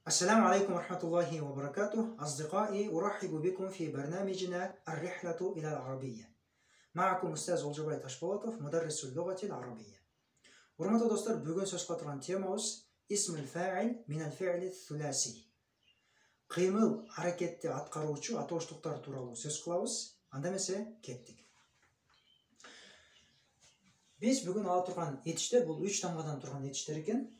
السلام عليكم ورحمة الله وبركاته. أصدقائي، أرحب بكم في برنامجنا الرحلة إلى العربية. معكم أستاذ Олжабай Ташболатов, مدرس اللغة العربية. Урматтуу достор, бүгүн сөз кылган темабыз исмул фаил минал фи'ли thulaси. Кыймыл аракетти аткаруучу атооштуктар тууралуу сөз кылабыз. Анда эмесе кеттик. Биз бүгүн ала турган этиштер бул 3 тамгадан турган этиштер экен.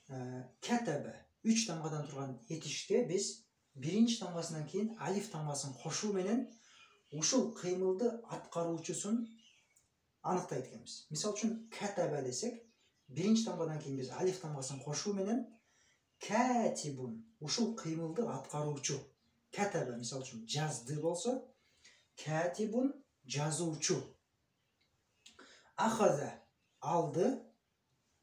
Катаба 3 тамгадан турган этишке биз биринчи тамгасынан кийин алиф тамгасын кошуу менен ушул кыймылды аткаруучусун аныктайт экенбиз. Мисалы үчүн катаба десек, биринчи тамгадан кийин биз алиф тамгасын кошуу менен катибун ушул кыймылды аткаруучу. Катаба мисалы үчүн жазды болсо, катибун жазуучу. Ахаза алды,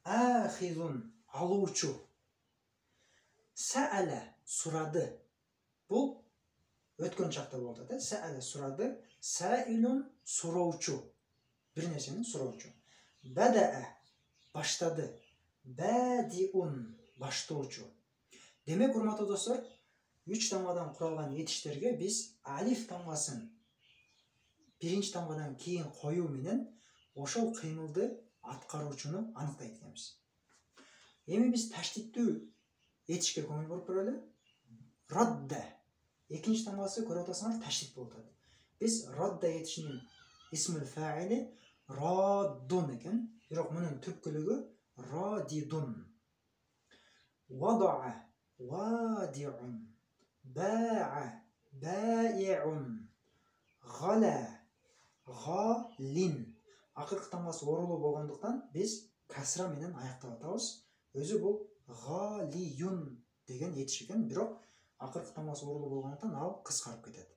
ахизун алуучу. Саала сурады. Бул өткөн чакта болду да. Саала сурады, саилун суроочу. Бир нерсени суроочу. Бадаа баштады, бадиун баштоочу. Демек, урматтуу достор, 3 тамгадан куралган этиштерге биз алиф тамгасын биринчи тамгадан кийин коюу менен ошол кыймылды аткаруучуну аныктайт экенбиз. Эми биз таштиттүү этишке көңүл буруп көрөлү. Радда экинчи тамгасы көрүп атасыңар таштит болуп атат. Биз радда этишинин исмул фаили раддун экен. Бирок мунун түркүлүгү радидун. Вадаа вадиун, баа баиун, гала галин. Акыркы тамгасы орулуу болгондуктан биз касра менен аяктап атабыз. Өзү бул галиюн деген этиш экен, бирок акыркы тамгасы орулуу болгондуктан ал кыскарып кетет.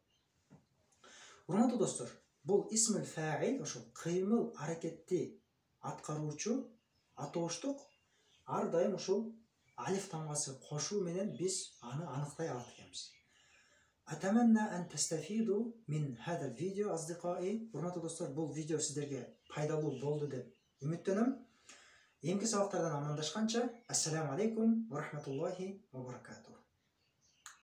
Урматтуу достор, бул исмул фаил, ошол кыймыл аракетти аткаруучу атооштук ар дайым ушул алиф тамгасы кошуу менен биз аны аныктай алат экенбиз. أتمنى أن تستفيدوا من هذا الفيديو أصدقائي. Урматтуу достор, бул видео сиздерге пайдалуу болду деп үмүттөнөм. Эмки сабактардан амандашканча, ассаламу алейкум ва рахматуллахи ва баракатух.